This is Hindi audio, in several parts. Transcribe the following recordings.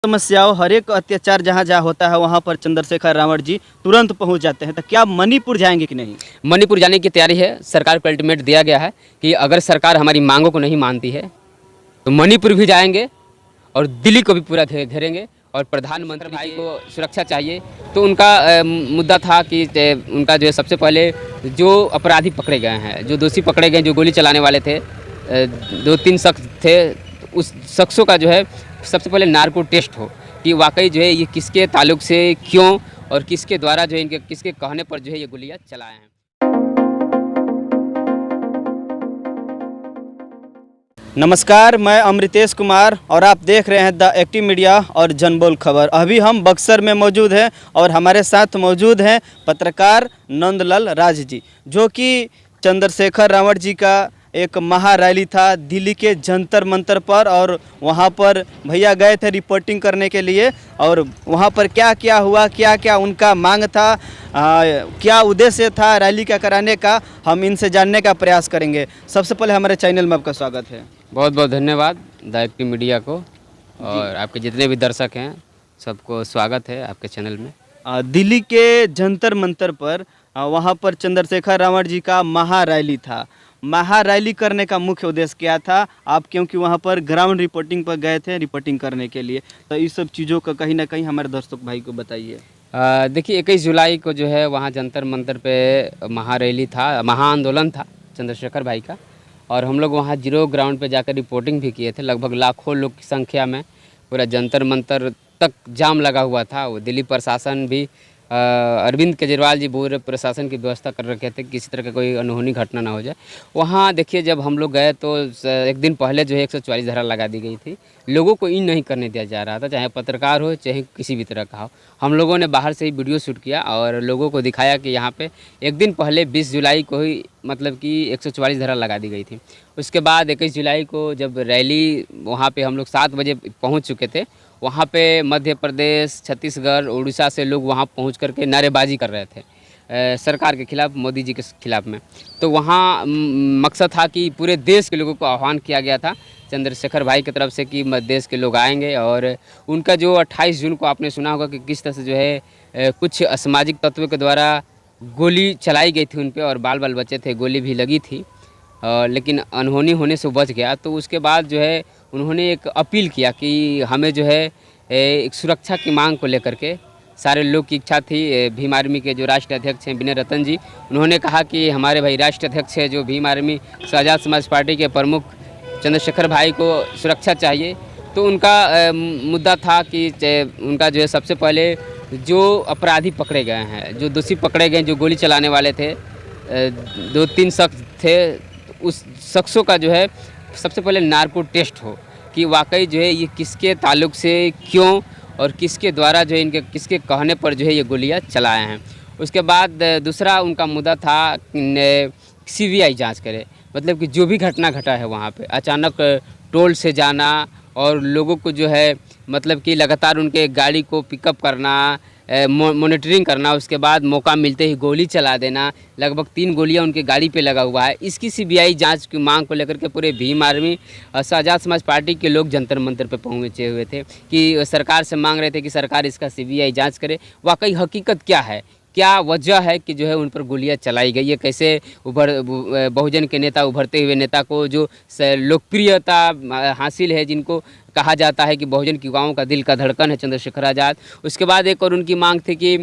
समस्याओं, हर एक अत्याचार जहाँ जहाँ होता है वहाँ पर चंद्रशेखर रावण जी तुरंत पहुँच जाते हैं। तो क्या मणिपुर जाएंगे कि नहीं? मणिपुर जाने की तैयारी है। सरकार को अल्टीमेट दिया गया है कि अगर सरकार हमारी मांगों को नहीं मानती है तो मणिपुर भी जाएंगे और दिल्ली को भी पूरा घेरेंगे। और प्रधानमंत्री भाई को सुरक्षा चाहिए, तो उनका मुद्दा था कि उनका जो है सबसे पहले जो अपराधी पकड़े गए हैं, जो दोषी पकड़े गए, जो गोली चलाने वाले थे, 2-3 शख्स थे, उस शख्सों का जो है सबसे पहले नार्को टेस्ट हो कि वाकई जो है ये किसके ताल्लुक से, क्यों और किसके द्वारा जो है, इनके किसके कहने पर जो है ये गोलियां चलाए हैं। नमस्कार, मैं अमृतेश कुमार और आप देख रहे हैं द एक्टिव मीडिया और जनबोल खबर। अभी हम बक्सर में मौजूद हैं और हमारे साथ मौजूद हैं पत्रकार नंदलाल राज जी, जो कि चंद्रशेखर रावण जी का एक महारैली था दिल्ली के जंतर मंतर पर, और वहां पर भैया गए थे रिपोर्टिंग करने के लिए। और वहां पर क्या क्या हुआ, क्या क्या उनका मांग था, क्या उद्देश्य था रैली का कराने का, हम इनसे जानने का प्रयास करेंगे। सबसे पहले हमारे चैनल में आपका स्वागत है। बहुत बहुत धन्यवाद द एक्टिव मीडिया को, और आपके जितने भी दर्शक हैं सबको स्वागत है आपके चैनल में। दिल्ली के जंतर मंतर पर वहाँ पर चंद्रशेखर रावण जी का महारैली था। महारैली करने का मुख्य उद्देश्य क्या था? आप क्योंकि वहाँ पर ग्राउंड रिपोर्टिंग पर गए थे रिपोर्टिंग करने के लिए, तो इस सब चीज़ों का कहीं ना कहीं हमारे दर्शक भाई को बताइए। देखिए 21 जुलाई को जो है वहाँ जंतर मंतर पे महारैली था, महाआंदोलन था चंद्रशेखर भाई का, और हम लोग वहाँ जीरो ग्राउंड पे जाकर रिपोर्टिंग भी किए थे। लगभग लाखों लोग की संख्या में पूरा जंतर मंतर तक जाम लगा हुआ था। वो दिल्ली प्रशासन भी, अरविंद केजरीवाल जी पूरे प्रशासन की व्यवस्था कर रखे थे किसी तरह का कोई अनहोनी घटना ना हो जाए। वहाँ देखिए जब हम लोग गए तो एक दिन पहले जो है 144 धारा लगा दी गई थी। लोगों को इन नहीं करने दिया जा रहा था, चाहे पत्रकार हो चाहे किसी भी तरह का हो। हम लोगों ने बाहर से ही वीडियो शूट किया और लोगों को दिखाया कि यहाँ पे एक दिन पहले 20 जुलाई को ही मतलब कि 144 धारा लगा दी गई थी। उसके बाद 21 जुलाई को जब रैली वहाँ पे हम लोग 7 बजे पहुँच चुके थे, वहाँ पे मध्य प्रदेश, छत्तीसगढ़, उड़ीसा से लोग वहाँ पहुँच करके नारेबाजी कर रहे थे सरकार के खिलाफ, मोदी जी के खिलाफ में। तो वहाँ मकसद था कि पूरे देश के लोगों को आह्वान किया गया था चंद्रशेखर भाई की तरफ से कि देश के लोग आएंगे। और उनका जो 28 जून को आपने सुना होगा कि किस तरह से जो है कुछ असामाजिक तत्वों के द्वारा गोली चलाई गई थी उन पर, और बाल बाल बच्चे थे, गोली भी लगी थी, लेकिन अनहोनी होने से बच गया। तो उसके बाद जो है उन्होंने एक अपील किया कि हमें जो है एक सुरक्षा की मांग को लेकर के सारे लोग की इच्छा थी। भीम आर्मी के जो राष्ट्रीय अध्यक्ष हैं विनय रतन जी, उन्होंने कहा कि हमारे भाई राष्ट्रीय अध्यक्ष है जो भीम आर्मी आज़ाद समाज पार्टी के प्रमुख चंद्रशेखर भाई को सुरक्षा चाहिए। तो उनका मुद्दा था कि उनका जो है सबसे पहले जो अपराधी पकड़े गए हैं, जो दोषी पकड़े गए, जो गोली चलाने वाले थे, 2-3 शख्स थे, उस शख्सों का जो है सबसे पहले नार्को टेस्ट हो कि वाकई जो है ये किसके ताल्लुक से, क्यों और किसके द्वारा जो है, इनके किसके कहने पर जो है ये गोलियां चलाए हैं। उसके बाद दूसरा उनका मुद्दा था CBI जांच करे, मतलब कि जो भी घटना घटा है वहाँ पे अचानक टोल से जाना और लोगों को जो है मतलब कि लगातार उनके गाड़ी को पिकअप करना, मॉनिटरिंग करना, उसके बाद मौका मिलते ही गोली चला देना। लगभग 3 गोलियां उनके गाड़ी पे लगा हुआ है। इसकी CBI जांच की मांग को लेकर के पूरे भीम आर्मी आज़ाद समाज पार्टी के लोग जंतर मंतर पे पहुंचे हुए थे कि सरकार से मांग रहे थे कि सरकार इसका CBI जांच करे, वाकई हकीकत क्या है, क्या वजह है कि जो है उन पर गोलियां चलाई गई है, कैसे बहुजन के नेता, उभरते हुए नेता को जो लोकप्रियता हासिल है, जिनको कहा जाता है कि बहुजन की युवाओं का दिल का धड़कन है चंद्रशेखर आज़ाद। उसके बाद एक और उनकी मांग थी कि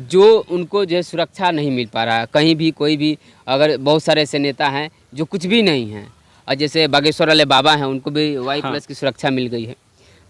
जो उनको जो है सुरक्षा नहीं मिल पा रहा कहीं भी, कोई भी, अगर बहुत सारे ऐसे नेता हैं जो कुछ भी नहीं हैं, और जैसे बागेश्वर वाले बाबा हैं उनको भी Y+ की सुरक्षा मिल गई है,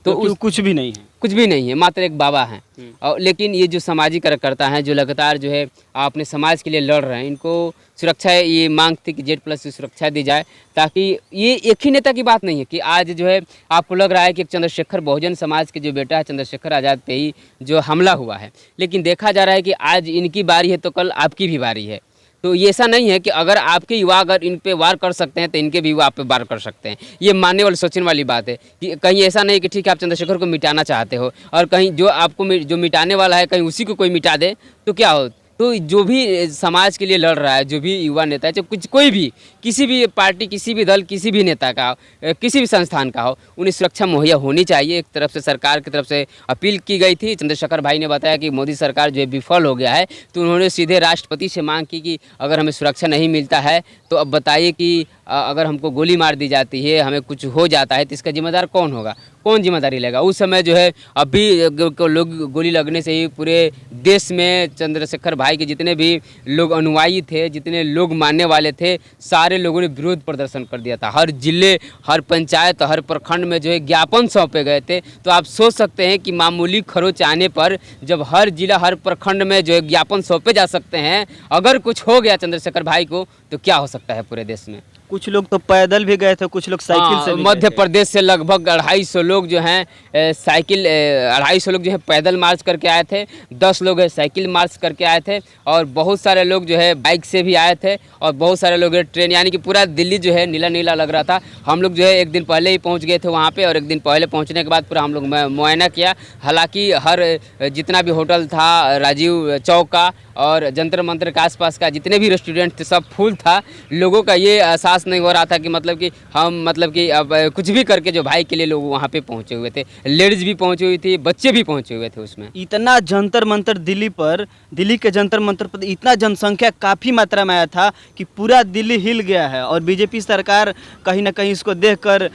तो कुछ भी नहीं है, कुछ भी नहीं है, मात्र एक बाबा हैं। और लेकिन ये जो सामाजिक कार्यकर्ता हैं जो लगातार जो है अपने समाज के लिए लड़ रहे हैं, इनको सुरक्षा, ये मांग थी कि Z+ की सुरक्षा दी जाए, ताकि ये एक ही नेता की बात नहीं है कि आज जो है आपको लग रहा है कि चंद्रशेखर बहुजन समाज के जो बेटा है चंद्रशेखर आज़ाद पे ही जो हमला हुआ है, लेकिन देखा जा रहा है कि आज इनकी बारी है तो कल आपकी भी बारी है। तो ये ऐसा नहीं है कि अगर आपके युवा अगर इन पे वार कर सकते हैं तो इनके भी युवा आप पे वार कर सकते हैं। ये मानने वाली, सोचने वाली बात है कि कहीं ऐसा नहीं कि ठीक है आप चंद्रशेखर को मिटाना चाहते हो और कहीं जो आपको जो मिटाने वाला है कहीं उसी को कोई मिटा दे तो क्या हो, तो जो भी समाज के लिए लड़ रहा है, जो भी युवा नेता है, चाहे कुछ कोई भी किसी भी पार्टी, किसी भी दल, किसी भी नेता का हो, किसी भी संस्थान का हो, उन्हें सुरक्षा मुहैया होनी चाहिए। एक तरफ से सरकार की तरफ से अपील की गई थी। चंद्रशेखर भाई ने बताया कि मोदी सरकार जो है विफल हो गया है, तो उन्होंने सीधे राष्ट्रपति से मांग की कि अगर हमें सुरक्षा नहीं मिलता है तो अब बताइए कि अगर हमको गोली मार दी जाती है, हमें कुछ हो जाता है, तो इसका जिम्मेदार कौन होगा, कौन जिम्मेदारी लेगा। उस समय जो है अभी लोग गोली लगने से ही पूरे देश में चंद्रशेखर भाई के जितने भी लोग अनुयायी थे, जितने लोग मानने वाले थे, सारे लोगों ने विरोध प्रदर्शन कर दिया था। हर जिले, हर पंचायत, हर प्रखंड में जो है ज्ञापन सौंपे गए थे। तो आप सोच सकते हैं कि मामूली खरोच आने पर जब हर जिला, हर प्रखंड में जो है ज्ञापन सौंपे जा सकते हैं, अगर कुछ हो गया चंद्रशेखर भाई को तो क्या हो सकता है पूरे देश में। कुछ लोग तो पैदल भी गए थे, कुछ लोग साइकिल से भी गए मध्य थे। प्रदेश से लगभग 250 लोग जो हैं साइकिल 250 लोग जो है पैदल मार्च करके आए थे, 10 लोग है साइकिल मार्च करके आए थे, और बहुत सारे लोग जो है बाइक से भी आए थे, और बहुत सारे लोग ट्रेन, यानी कि पूरा दिल्ली जो है नीला नीला लग रहा था। हम लोग जो है एक दिन पहले ही पहुंच गए थे वहाँ पे, और एक दिन पहले पहुंचने के बाद पूरा हम लोग मुआयना किया। हालांकि हर जितना भी होटल था, राजीव चौक का और जंतर मंतर के आसपास का जितने भी रेस्टोरेंट थे, सब फुल था। लोगों का ये एहसास नहीं हो रहा था कि मतलब कि हम मतलब कि अब कुछ भी करके जो भाई के लिए लोग वहाँ पे पहुँचे हुए थे। लेडीज़ भी पहुँची हुई थी, बच्चे भी पहुँचे हुए थे उसमें। इतना जंतर मंतर दिल्ली के जंतर मंतर पर इतना जनसंख्या काफ़ी मात्रा में आया था कि पूरा दिल्ली हिल गया है। और बीजेपी सरकार कहीं ना कहीं इसको देखकर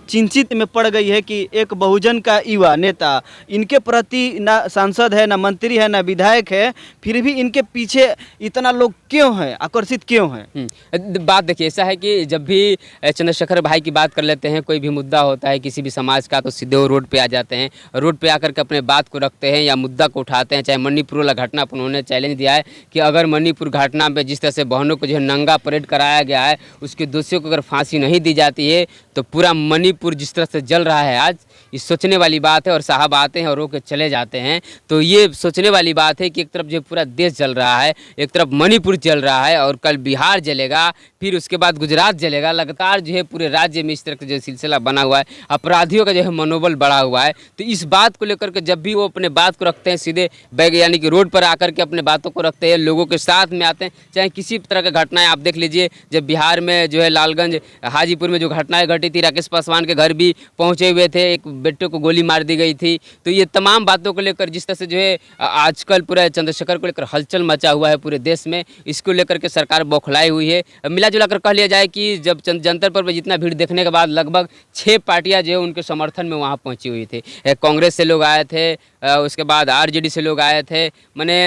चिंतित में पड़ गई है कि एक बहुजन का युवा नेता, इनके प्रति ना सांसद है, ना मंत्री है, ना विधायक है, फिर भी इनके पीछे इतना लोग क्यों हैं, आकर्षित क्यों हैं। बात देखिए, ऐसा है कि जब भी चंद्रशेखर भाई की बात कर लेते हैं, कोई भी मुद्दा होता है किसी भी समाज का, तो सीधे वो रोड पे आ जाते हैं, रोड पे आकर के अपने बात को रखते हैं या मुद्दा को उठाते हैं। चाहे मणिपुर वाला घटना पर उन्होंने चैलेंज दिया है कि अगर मणिपुर घटना में जिस तरह से बहनों को जो है नंगा परेड कराया गया है, उसके दोषियों को अगर फांसी नहीं दी जाती है तो पूरा मणिपुर जिस तरह से जल रहा है आज, ये सोचने वाली बात है। और साहब आते हैं और रोक के चले जाते हैं, तो ये सोचने वाली बात है कि एक तरफ जो पूरा देश जल रहा है, एक तरफ मणिपुर जल रहा है, और कल बिहार जलेगा, फिर उसके बाद गुजरात जलेगा। लगातार जो है पूरे राज्य में इस तरह का जो सिलसिला बना हुआ है, अपराधियों का जो है मनोबल बढ़ा हुआ है। तो इस बात को लेकर के जब भी वो अपने बात को रखते हैं, सीधे बैग यानी कि रोड पर आकर के अपने बातों को रखते हैं, लोगों के साथ में आते हैं। चाहे किसी तरह का घटनाएं आप देख लीजिए, जब बिहार में जो है लालगंज हाजीपुर में जो घटनाएं घटी थी, राकेश पासवान के घर भी पहुंचे हुए थे, एक बेटे को गोली मार दी गई थी। तो ये तमाम बातों को लेकर जिस तरह से जो है आजकल पूरे चंद्रशेखर को लेकर हलचल मचा हुआ है पूरे देश में, इसको लेकर के सरकार बौखलाई हुई है। मिला जुला कर कह लिया जाए कि जब जंतर पर जितना भीड़ देखने के बाद लगभग 6 पार्टियां जो है उनके समर्थन में वहां पहुंची हुई थी। कांग्रेस से लोग आए थे, उसके बाद आरजेडी से लोग आए थे, माने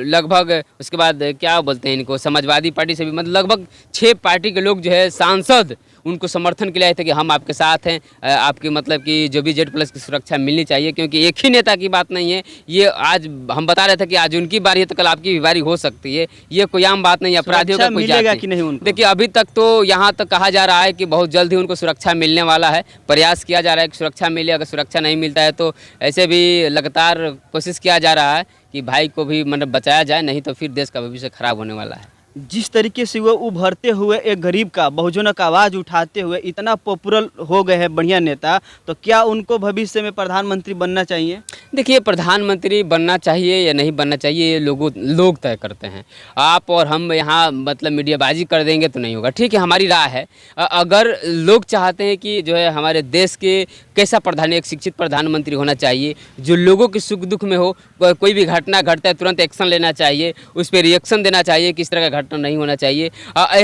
लगभग उसके बाद क्या बोलते हैं इनको, समाजवादी पार्टी से भी, मतलब लगभग 6 पार्टी के लोग जो है सांसद उनको समर्थन के लिए आए थे कि हम आपके साथ हैं, आपकी मतलब कि जो भी Z+ की सुरक्षा मिलनी चाहिए, क्योंकि एक ही नेता की बात नहीं है। ये आज हम बता रहे थे कि आज उनकी बारी है तो कल आपकी भी बारी हो सकती है। ये कोई आम बात नहीं है, अपराधियों का कोई मिलेगा कि नहीं उनको? देखिए, अभी तक तो यहाँ तक कहा जा रहा है कि बहुत जल्द ही उनको सुरक्षा मिलने वाला है। प्रयास किया जा रहा है कि सुरक्षा मिले। अगर सुरक्षा नहीं मिलता है तो ऐसे भी लगातार कोशिश किया जा रहा है कि भाई को भी मतलब बचाया जाए, नहीं तो फिर देश का भविष्य खराब होने वाला है। जिस तरीके से वो उभरते हुए एक गरीब का, बहुजनों का आवाज़ उठाते हुए इतना पॉपुलर हो गए हैं बढ़िया नेता, तो क्या उनको भविष्य में प्रधानमंत्री बनना चाहिए? देखिए, प्रधानमंत्री बनना चाहिए या नहीं बनना चाहिए ये लोग तय करते हैं। आप और हम यहाँ मतलब मीडियाबाजी कर देंगे तो नहीं होगा। ठीक है, हमारी राय है। अगर लोग चाहते हैं कि जो है हमारे देश के कैसा एक शिक्षित प्रधानमंत्री होना चाहिए, जो लोगों के सुख दुख में हो, कोई भी घटना घटता है तुरंत एक्शन लेना चाहिए, उस पर रिएक्शन देना चाहिए, किस तरह का घटना नहीं होना चाहिए।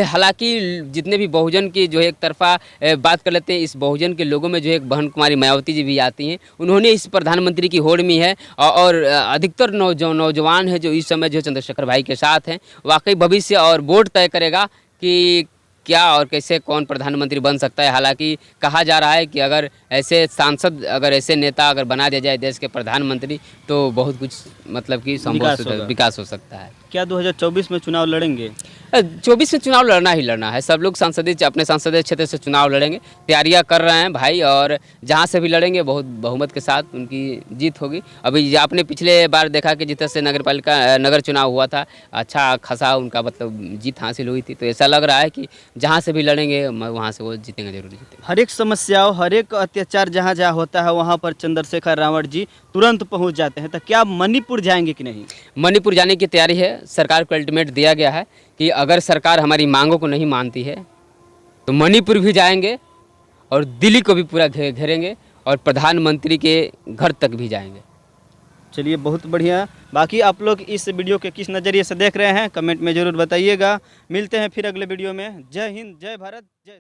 हालांकि जितने भी बहुजन की जो है एक तरफा बात कर लेते हैं, इस बहुजन के लोगों में जो एक बहन कुमारी मायावती जी भी आती हैं, उन्होंने इस प्रधानमंत्री की होड़ में है, और अधिकतर नौजवान है जो इस समय जो चंद्रशेखर भाई के साथ हैं। वाकई भविष्य और वोट तय करेगा कि क्या और कैसे कौन प्रधानमंत्री बन सकता है। हालांकि कहा जा रहा है कि अगर ऐसे सांसद, अगर ऐसे नेता अगर बना दिया जाए देश के प्रधानमंत्री, तो बहुत कुछ मतलब कि विकास हो सकता है। क्या 2024 में चुनाव लड़ेंगे? 24 में चुनाव लड़ना ही लड़ना है। सब लोग अपने संसदीय क्षेत्र से चुनाव लड़ेंगे, तैयारियां कर रहे हैं भाई, और जहां से भी लड़ेंगे बहुत बहुमत के साथ उनकी जीत होगी। अभी आपने पिछले बार देखा कि जिस तरह से नगर चुनाव हुआ था, अच्छा खासा उनका मतलब जीत हासिल हुई थी। तो ऐसा लग रहा है कि जहाँ से भी लड़ेंगे वहाँ से वो जीतेंगे, जरूर जीतेंगे। हर एक समस्याओं, हर एक अत्याचार जहाँ जहाँ होता है वहाँ पर चंद्रशेखर रावण जी तुरंत पहुँच जाते हैं। तो क्या मणिपुर जाएंगे कि नहीं? मणिपुर जाने की तैयारी है। सरकार को अल्टीमेट दिया गया है कि अगर सरकार हमारी मांगों को नहीं मानती है तो मणिपुर भी जाएंगे और दिल्ली को भी पूरा घेरेंगे और प्रधानमंत्री के घर तक भी जाएंगे। चलिए, बहुत बढ़िया। बाकी आप लोग इस वीडियो के किस नज़रिए से देख रहे हैं कमेंट में ज़रूर बताइएगा। मिलते हैं फिर अगले वीडियो में। जय हिंद, जय भारत, जय